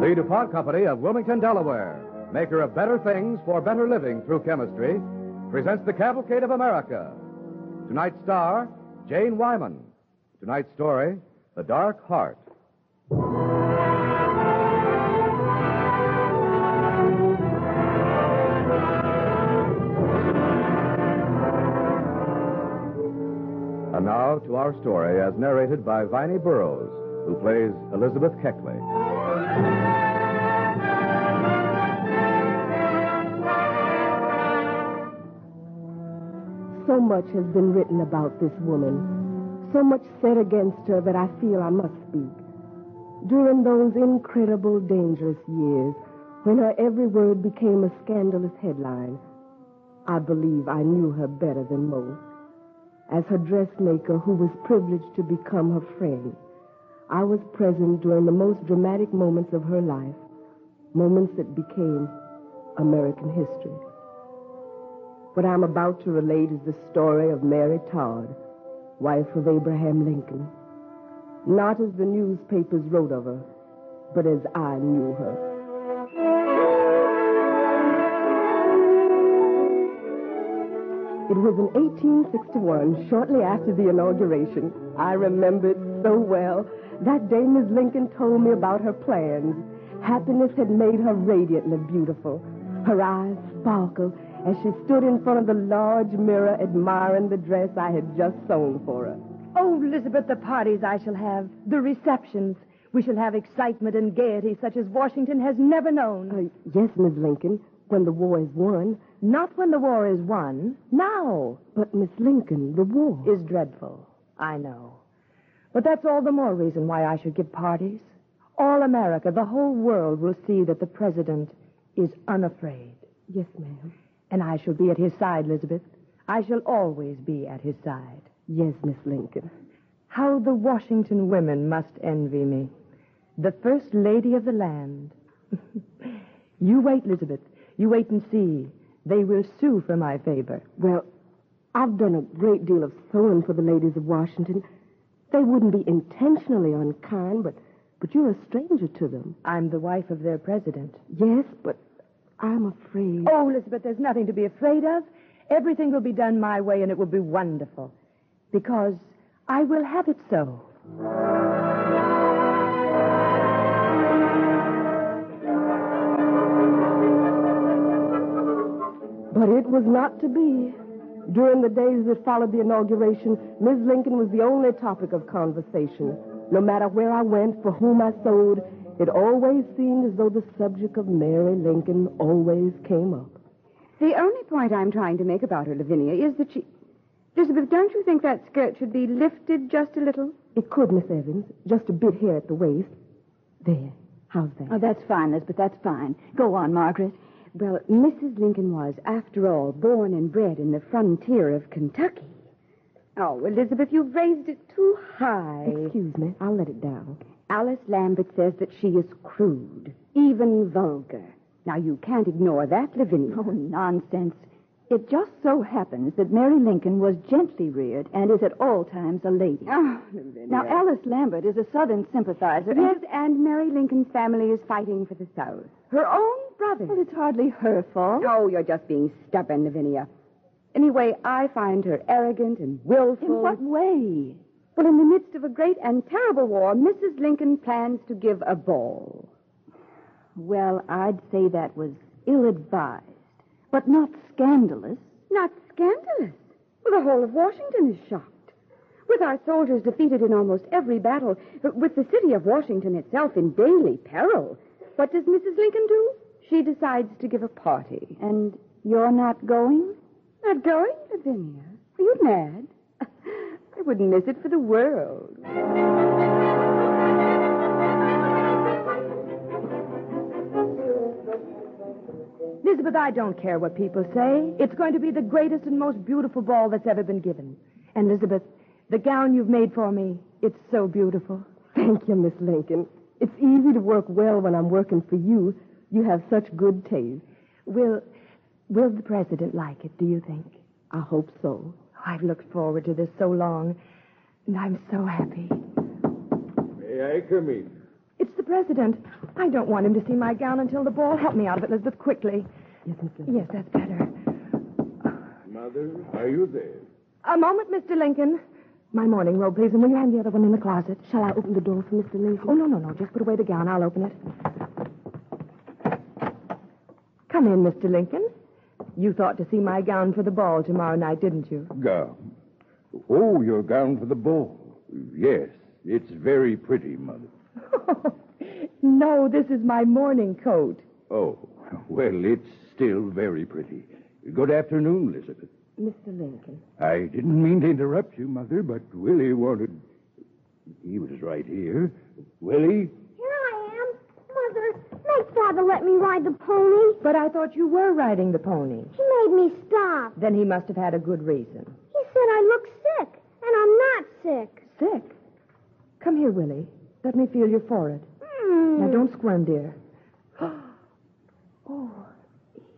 The DuPont Company of Wilmington, Delaware, maker of better things for better living through chemistry, presents the Cavalcade of America. Tonight's star, Jane Wyman. Tonight's story, The Dark Heart. And now to our story as narrated by Viney Burroughs, who plays Elizabeth Keckley. So much has been written about this woman, so much said against her that I feel I must speak. During those incredible, dangerous years, when her every word became a scandalous headline, I believe I knew her better than most. As her dressmaker, who was privileged to become her friend, I was present during the most dramatic moments of her life, moments that became American history. What I'm about to relate is the story of Mary Todd, wife of Abraham Lincoln. Not as the newspapers wrote of her, but as I knew her. It was in 1861, shortly after the inauguration. I remember it so well. That day Miss Lincoln told me about her plans. Happiness had made her radiantly beautiful. Her eyes sparkled as she stood in front of the large mirror admiring the dress I had just sewn for her. Oh, Elizabeth, the parties I shall have, the receptions. We shall have excitement and gaiety such as Washington has never known. Yes, Miss Lincoln, when the war is won. Not when the war is won, now. But, Miss Lincoln, the war is dreadful, I know. But that's all the more reason why I should give parties. All America, the whole world will see that the president is unafraid. Yes, ma'am. And I shall be at his side, Elizabeth. I shall always be at his side. Yes, Miss Lincoln. How the Washington women must envy me. The first lady of the land. You wait, Elizabeth. You wait and see. They will sue for my favor. Well, I've done a great deal of sewing for the ladies of Washington. They wouldn't be intentionally unkind, but you're a stranger to them. I'm the wife of their president. Yes, but I'm afraid. Oh, Elizabeth, there's nothing to be afraid of. Everything will be done my way, and it will be wonderful. Because I will have it so. But it was not to be. During the days that followed the inauguration, Ms. Lincoln was the only topic of conversation. No matter where I went, for whom I sewed, it always seemed as though the subject of Mary Lincoln always came up. The only point I'm trying to make about her, Lavinia, is that she... Elizabeth, don't you think that skirt should be lifted just a little? It could, Miss Evans. Just a bit here at the waist. There. How's that? Oh, that's fine, Elizabeth, that's fine. Go on, Margaret. Well, Mrs. Lincoln was, after all, born and bred in the frontier of Kentucky. Oh, Elizabeth, you've raised it too high. Excuse me. I'll let it down. Alice Lambert says that she is crude, even vulgar. Now, you can't ignore that, Lavinia. Oh, nonsense. It just so happens that Mary Lincoln was gently reared and is at all times a lady. Oh, Lavinia. Now, Alice Lambert is a Southern sympathizer. Yes, and Mary Lincoln's family is fighting for the South. Her own brother. Well, it's hardly her fault. Oh, you're just being stubborn, Lavinia. Anyway, I find her arrogant and willful. In what way? Well, in the midst of a great and terrible war, Mrs. Lincoln plans to give a ball. Well, I'd say that was ill-advised, but not scandalous. Not scandalous? Well, the whole of Washington is shocked. With our soldiers defeated in almost every battle, with the city of Washington itself in daily peril, what does Mrs. Lincoln do? She decides to give a party. And you're not going? Not going, Lavinia? Are you mad? I wouldn't miss it for the world. Elizabeth, I don't care what people say. It's going to be the greatest and most beautiful ball that's ever been given. And, Elizabeth, the gown you've made for me, it's so beautiful. Thank you, Miss Lincoln. It's easy to work well when I'm working for you. You have such good taste. Will Will the president like it, do you think? I hope so. I've looked forward to this so long, and I'm so happy. May I come in? It's the president. I don't want him to see my gown until the ball. Help me out of it, Elizabeth, quickly. Yes, that's better. Mother, are you there? A moment, Mr. Lincoln. My morning robe, please, and will you hand the other one in the closet? Shall I open the door for Mr. Lincoln? Oh, no. Just put away the gown. I'll open it. Come in, Mr. Lincoln. You thought to see my gown for the ball tomorrow night, didn't you? Gown? Oh, your gown for the ball. Yes, it's very pretty, Mother. No, this is my morning coat. Oh, well, it's still very pretty. Good afternoon, Elizabeth. Mr. Lincoln. I didn't mean to interrupt you, Mother, but Willie wanted... He was right here. Willie? Here I am. Mother, make Father let me ride the pony. But I thought you were riding the pony. He made me stop. Then he must have had a good reason. He said I look sick, and I'm not sick. Sick? Come here, Willie. Let me feel your forehead. Now, don't squirm, dear. Oh,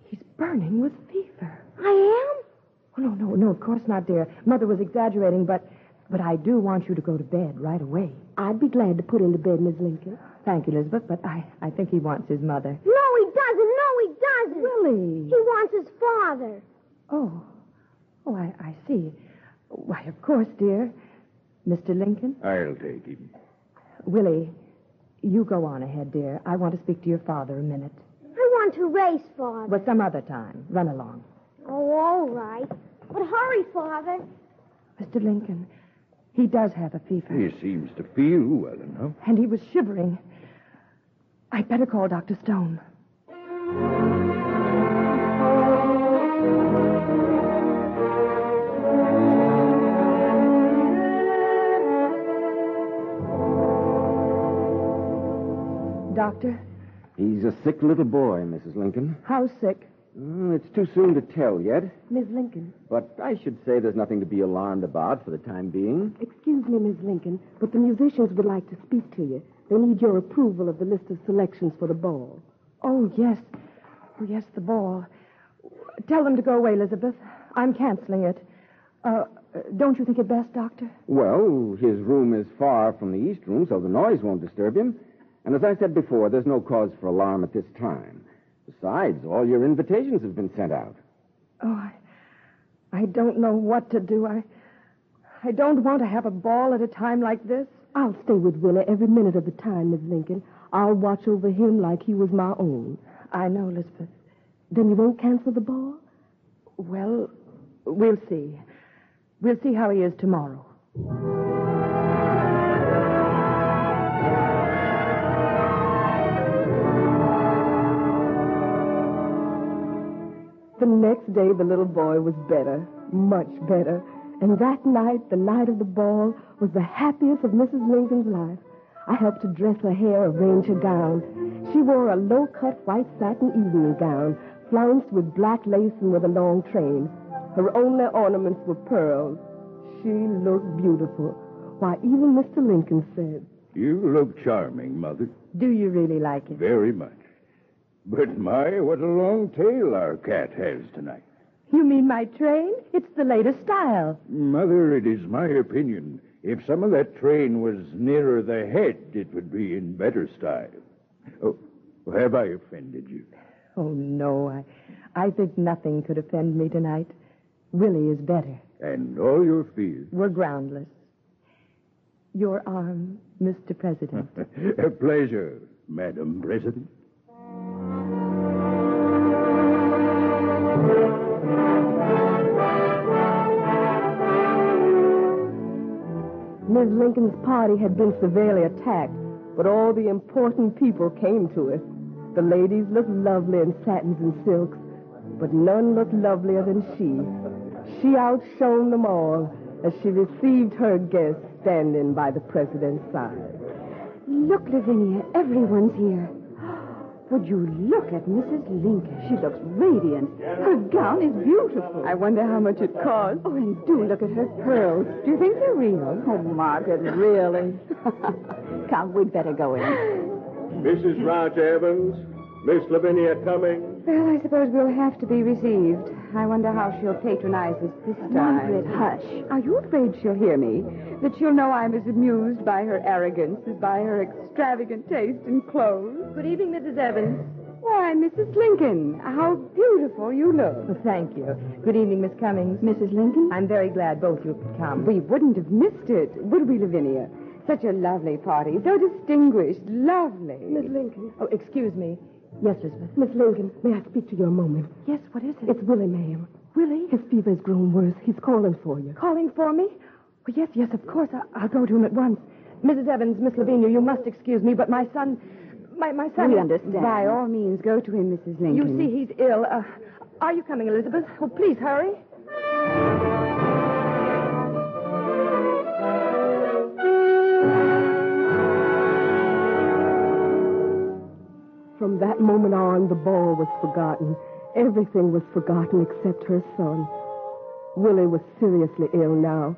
he's burning with fever. I am? Oh, no, of course not, dear. Mother was exaggerating, but I do want you to go to bed right away. I'd be glad to put him to bed, Miss Lincoln. Thank you, Elizabeth, but I think he wants his mother. No, he doesn't. Willie. He wants his father. Oh, I see. Why, of course, dear. Mr. Lincoln? I'll take him. Willie, you go on ahead, dear. I want to speak to your father a minute. I want to race, Father. But some other time. Run along. Oh, all right. But hurry, Father. Mr. Lincoln, he does have a fever. He seems to feel well enough. And he was shivering. I'd better call Dr. Stone. Doctor? He's a sick little boy, Mrs. Lincoln. How sick? It's too soon to tell yet, Miss Lincoln. but I should say there's nothing to be alarmed about for the time being. Excuse me, Miss Lincoln, but the musicians would like to speak to you. They need your approval of the list of selections for the ball. Oh, yes. Oh, yes, the ball. Tell them to go away, Elizabeth. I'm canceling it. Don't you think it best, Doctor? Well, his room is far from the east room, so the noise won't disturb him. And as I said before, there's no cause for alarm at this time. Besides, all your invitations have been sent out. Oh, I don't know what to do. I don't want to have a ball at a time like this. I'll stay with Willie every minute of the time, Miss Lincoln. I'll watch over him like he was my own. I know, Elizabeth. Then you won't cancel the ball? Well, we'll see. We'll see how he is tomorrow. The next day, the little boy was better, much better. And that night, the night of the ball, was the happiest of Mrs. Lincoln's life. I helped her dress her hair, arrange her gown. She wore a low-cut white satin evening gown, flounced with black lace and with a long train. Her only ornaments were pearls. She looked beautiful. Why, even Mr. Lincoln said, You look charming, Mother. Do you really like it? Very much. But my, what a long tail our cat has tonight. You mean my train? It's the latest style. Mother, it is my opinion. If some of that train was nearer the head, it would be in better style. Oh, have I offended you? Oh, no. I think nothing could offend me tonight. Willie is better. And all your fears? We're groundless. Your arm, Mr. President. A pleasure, Madam President. Miss Lincoln's party had been severely attacked, but all the important people came to it. The ladies looked lovely in satins and silks, but none looked lovelier than she. She outshone them all as she received her guests standing by the president's side. Look, Lavinia, everyone's here. Would you look at Mrs. Lincoln? She looks radiant. Her gown is beautiful. I wonder how much it cost. Oh, and do look at her pearls. Do you think they're real? Oh, Margaret, really? Come, we'd better go in. Mrs. Raj Evans, Miss Lavinia Cummings, Well, I suppose we'll have to be received. I wonder how she'll patronize us this time. Margaret, hush. Are you afraid she'll hear me? That she'll know I'm as amused by her arrogance as by her extravagant taste in clothes? Good evening, Mrs. Evans. Why, Mrs. Lincoln, how beautiful you look. Well, thank you. Good evening, Miss Cummings. Mrs. Lincoln? I'm very glad both of you could come. We wouldn't have missed it, would we, Lavinia? Such a lovely party, so distinguished, lovely. Miss Lincoln. Oh, excuse me. Yes, Elizabeth. Miss Lincoln, may I speak to you a moment? Yes, what is it? It's Willie, ma'am. Willie? His fever's grown worse. He's calling for you. Calling for me? Oh, yes, of course. I'll go to him at once. Mrs. Evans, Miss Lavinia, you must excuse me, but my son... My son... We understand. By all means, go to him, Mrs. Lincoln. You see, he's ill. Are you coming, Elizabeth? Oh, please, hurry. From that moment on, the ball was forgotten. Everything was forgotten except her son. Willie was seriously ill now.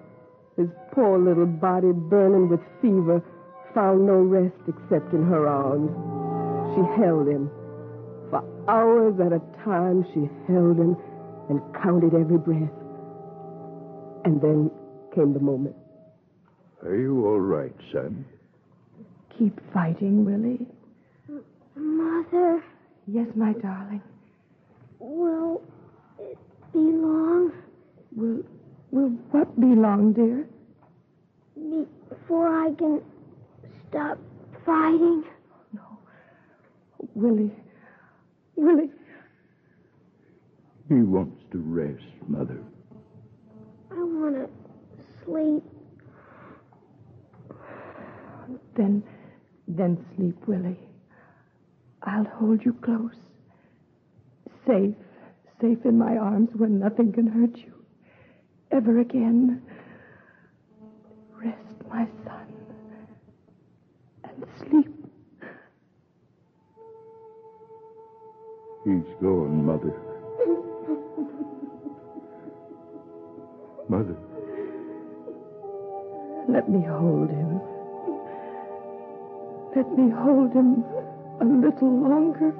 His poor little body, burning with fever, found no rest except in her arms. She held him. For hours at a time, she held him and counted every breath. And then came the moment. Are you all right, son? Keep fighting, Willie. Mother, Yes, my darling. will it be long Will what be long, dear? before I can stop fighting? Willie. He wants to rest, Mother. I want to sleep. Then sleep, Willie. I'll hold you close. Safe in my arms where nothing can hurt you. Ever again. Rest, my son. And sleep. He's gone, Mother. Mother. Let me hold him. Let me hold him a little longer.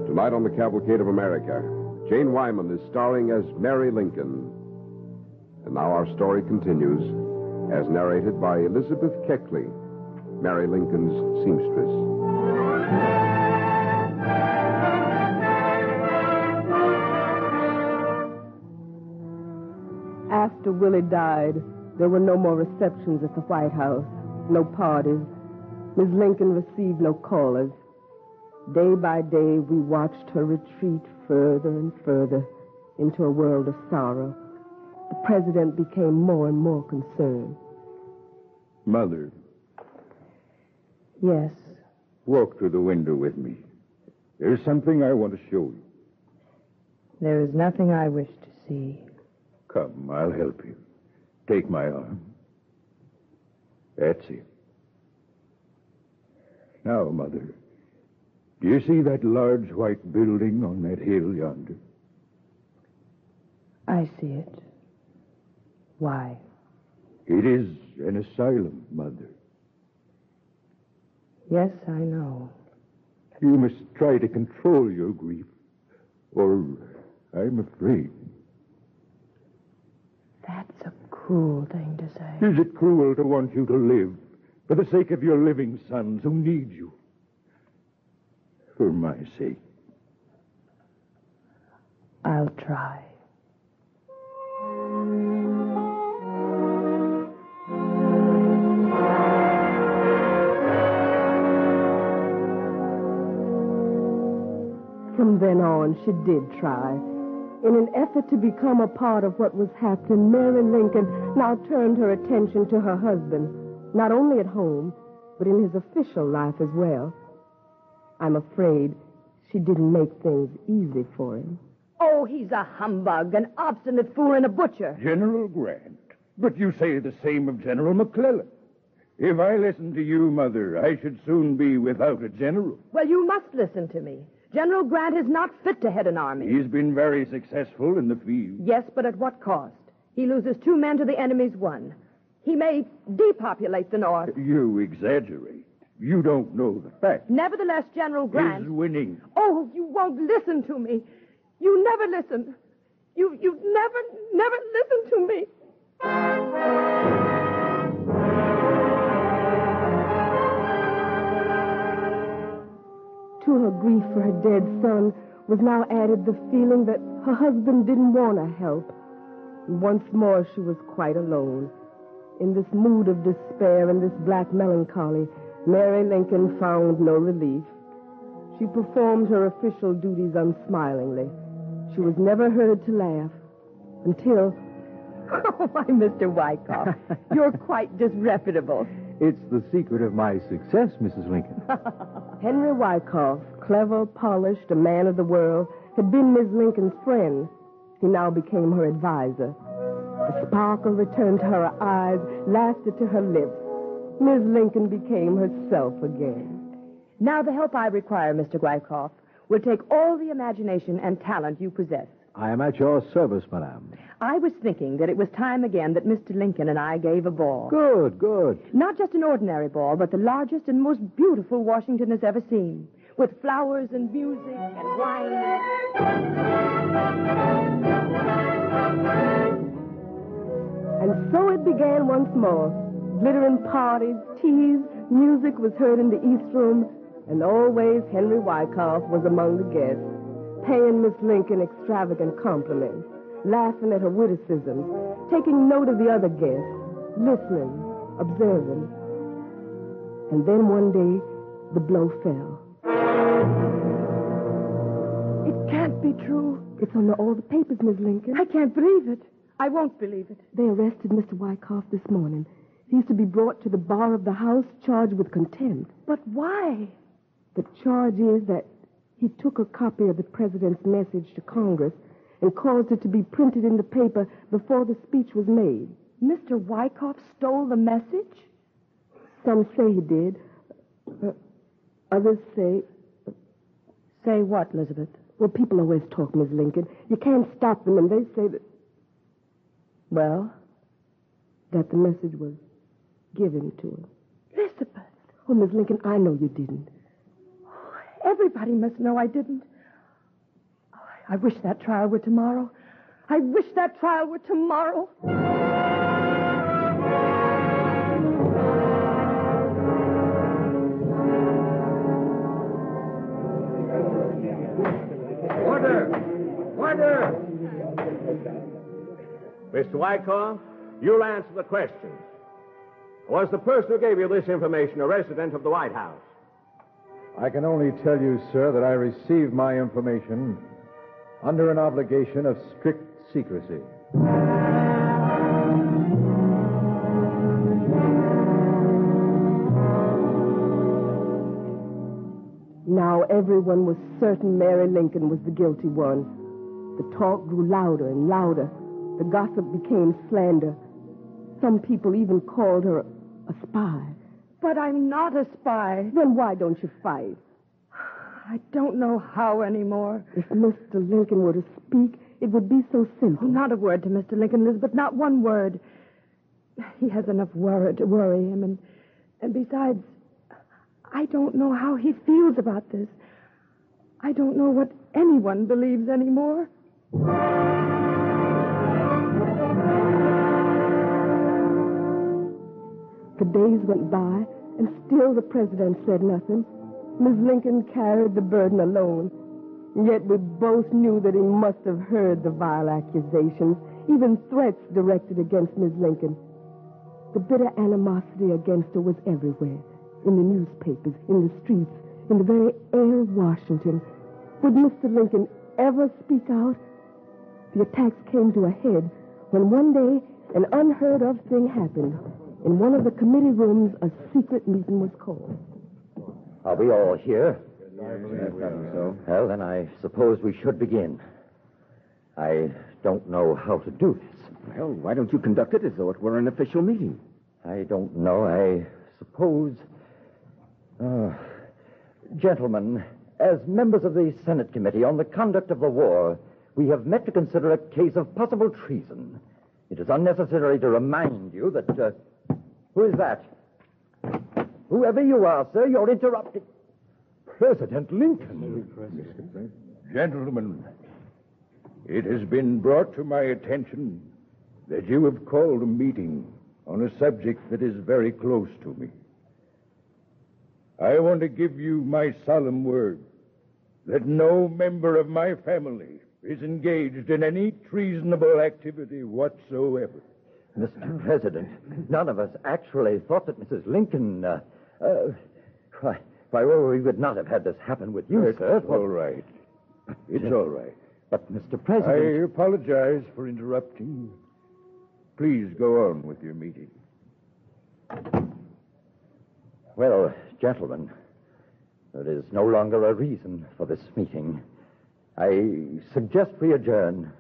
Tonight on the Cavalcade of America, Jane Wyman is starring as Mary Lincoln. And now our story continues, as narrated by Elizabeth Keckley, Mary Lincoln's seamstress. After Willie died, there were no more receptions at the White House, no parties. Miss Lincoln received no callers. Day by day, we watched her retreat further and further into a world of sorrow. The president became more and more concerned. Mother, Yes. walk to the window with me. There's something I want to show you. There is nothing I wish to see. Come, I'll help you. Take my arm. That's it. Now, Mother, do you see that large white building on that hill yonder? I see it. Why? It is an asylum, Mother. Yes, I know. You must try to control your grief, or I'm afraid. That's a cruel thing to say. Is it cruel to want you to live for the sake of your living sons who need you? For my sake. I'll try. From then on, she did try. In an effort to become a part of what was happening, Mary Lincoln now turned her attention to her husband, not only at home, but in his official life as well. I'm afraid she didn't make things easy for him. Oh, he's a humbug, an obstinate fool, and a butcher. General Grant. But you say the same of General McClellan. If I listened to you, Mother, I should soon be without a general. Well, you must listen to me. General Grant is not fit to head an army. He's been very successful in the field. Yes, but at what cost? He loses 2 men to the enemy's 1. He may depopulate the North. You exaggerate. You don't know the facts. Nevertheless, General Grant... Is winning. Oh, you won't listen to me. You never listen. You've never listened to me. To her grief for her dead son was now added the feeling that her husband didn't want to help. And once more she was quite alone. In this mood of despair and this black melancholy, Mary Lincoln found no relief. She performed her official duties unsmilingly. She was never heard to laugh until... Oh, my Mr. Wyckoff, you're quite disreputable. It's the secret of my success, Mrs. Lincoln. Henry Wyckoff, clever, polished, a man of the world, had been Miss Lincoln's friend. He now became her advisor. The sparkle returned to her eyes, laughter to her lips. Miss Lincoln became herself again. Now the help I require, Mr. Wyckoff, will take all the imagination and talent you possess. I am at your service, madame. I was thinking that it was time again that Mr. Lincoln and I gave a ball. Good. Not just an ordinary ball, but the largest and most beautiful Washington has ever seen, with flowers and music and wine. And so it began once more. Glittering parties, teas, music was heard in the East Room, and always Henry Wyckoff was among the guests, paying Miss Lincoln extravagant compliments, laughing at her witticisms, taking note of the other guests, listening, observing. And then one day, the blow fell. It can't be true. It's on all the papers, Miss Lincoln. I can't believe it. I won't believe it. They arrested Mr. Wyckoff this morning. He's to be brought to the bar of the House charged with contempt. But why? The charge is that he took a copy of the president's message to Congress and caused it to be printed in the paper before the speech was made. Mr. Wyckoff stole the message? Some say he did. Others say... Say what, Elizabeth? Well, people always talk, Miss Lincoln. You can't stop them, and they say that... Well? That the message was given to him. Elizabeth! Oh, Miss Lincoln, I know you didn't. Everybody must know I didn't. Oh, I wish that trial were tomorrow. I wish that trial were tomorrow. Order! Mr. Wyckoff, you'll answer the questions. Was the person who gave you this information a resident of the White House? I can only tell you, sir, that I received my information under an obligation of strict secrecy. Now everyone was certain Mary Lincoln was the guilty one. The talk grew louder and louder. The gossip became slander. Some people even called her a spy. But I'm not a spy. Then why don't you fight? I don't know how anymore. If Mr. Lincoln were to speak, it would be so simple. Not a word to Mr. Lincoln, Elizabeth, not one word. He has enough worry to worry him, and besides, I don't know how he feels about this. I don't know what anyone believes anymore. The days went by, and still the president said nothing. Miss Lincoln carried the burden alone. Yet we both knew that he must have heard the vile accusations, even threats directed against Miss Lincoln. The bitter animosity against her was everywhere, in the newspapers, in the streets, in the very air of Washington. Would Mr. Lincoln ever speak out? The attacks came to a head when one day an unheard-of thing happened. In one of the committee rooms, a secret meeting was called. Are we all here? Well, then I suppose we should begin. I don't know how to do this. Well, why don't you conduct it as though it were an official meeting? I don't know. I suppose... Gentlemen, as members of the Senate Committee on the Conduct of the War, we have met to consider a case of possible treason. It is unnecessary to remind you that... Who is that? Whoever you are, sir, you're interrupting. President Lincoln. Gentlemen, it has been brought to my attention that you have called a meeting on a subject that is very close to me. I want to give you my solemn word that no member of my family is engaged in any treasonable activity whatsoever. Mr. President, none of us actually thought that Mrs. Lincoln... Why, we would not have had this happen with you, sir. It's all right. It's all right. But, Mr. President... I apologize for interrupting. Please go on with your meeting. Well, gentlemen, there is no longer a reason for this meeting. I suggest we adjourn.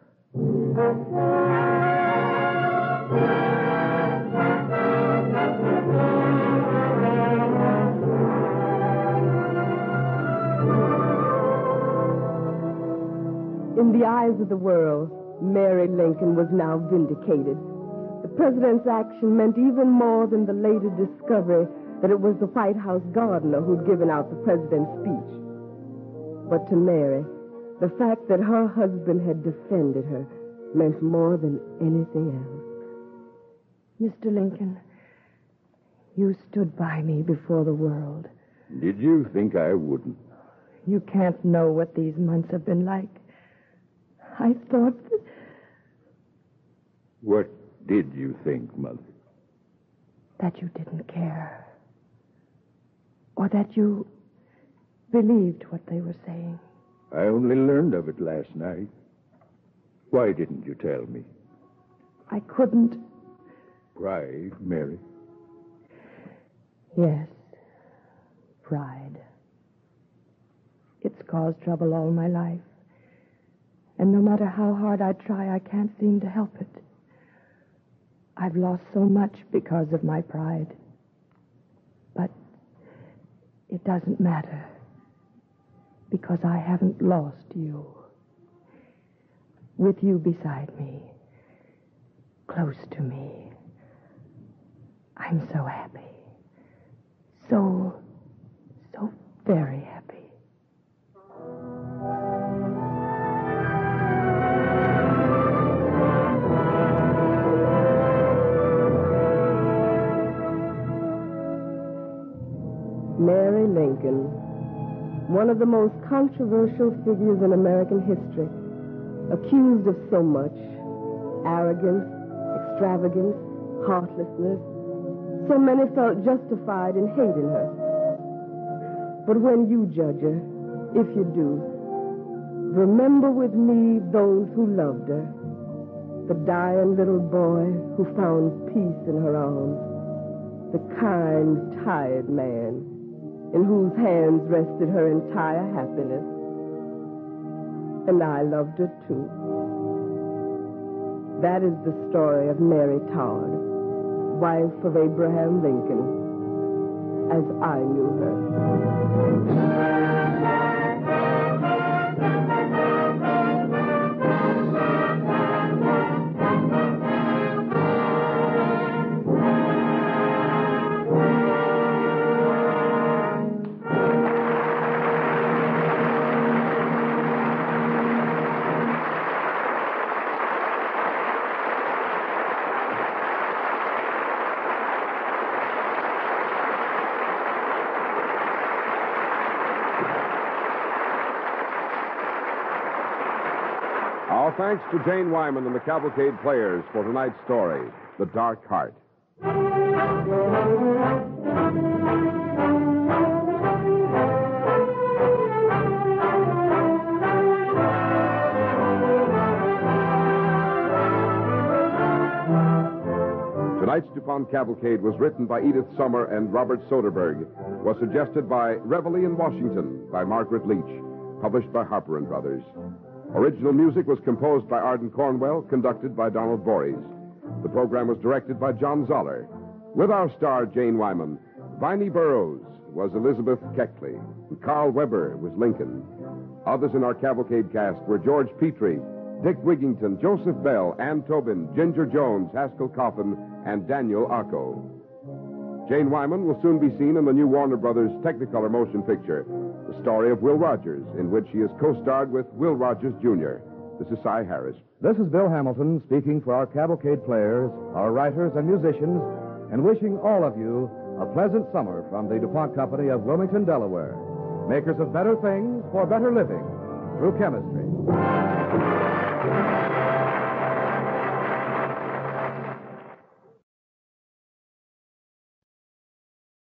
In the eyes of the world, Mary Lincoln was now vindicated. The president's action meant even more than the later discovery that it was the White House gardener who'd given out the president's speech. But to Mary, the fact that her husband had defended her meant more than anything else. Mr. Lincoln, you stood by me before the world. Did you think I wouldn't? You can't know what these months have been like. I thought that... What did you think, Mother? That you didn't care. Or that you believed what they were saying. I only learned of it last night. Why didn't you tell me? I couldn't. Pride, Mary? Yes. Pride. It's caused trouble all my life. And no matter how hard I try, I can't seem to help it. I've lost so much because of my pride. But it doesn't matter. Because I haven't lost you. With you beside me. Close to me. I'm so happy. So very happy. Mary Lincoln, one of the most controversial figures in American history, accused of so much: arrogance, extravagance, heartlessness. So many felt justified in hating her. But when you judge her, if you do, remember with me those who loved her. The dying little boy who found peace in her arms. The kind, tired man in whose hands rested her entire happiness. And I loved her, too. That is the story of Mary Todd, wife of Abraham Lincoln, as I knew her. Our thanks to Jane Wyman and the Cavalcade Players for tonight's story, The Dark Heart. Tonight's DuPont Cavalcade was written by Edith Sommer and Robert Soderberg, was suggested by Reveille in Washington by Margaret Leach, published by Harper & Brothers. Original music was composed by Arden Cornwell, conducted by Donald Voorhees. The program was directed by John Zoller. With our star, Jane Wyman, Viney Burroughs was Elizabeth Keckley, and Carl Weber was Lincoln. Others in our Cavalcade cast were George Petrie, Dick Wigington, Joseph Bell, Ann Tobin, Ginger Jones, Haskell Coffin, and Daniel Acco. Jane Wyman will soon be seen in the new Warner Brothers Technicolor motion picture, the story of Will Rogers, in which he is co-starred with Will Rogers, Jr. This is Cy Harris. This is Bill Hamilton speaking for our Cavalcade players, our writers and musicians, and wishing all of you a pleasant summer from the DuPont Company of Wilmington, Delaware. Makers of better things for better living through chemistry.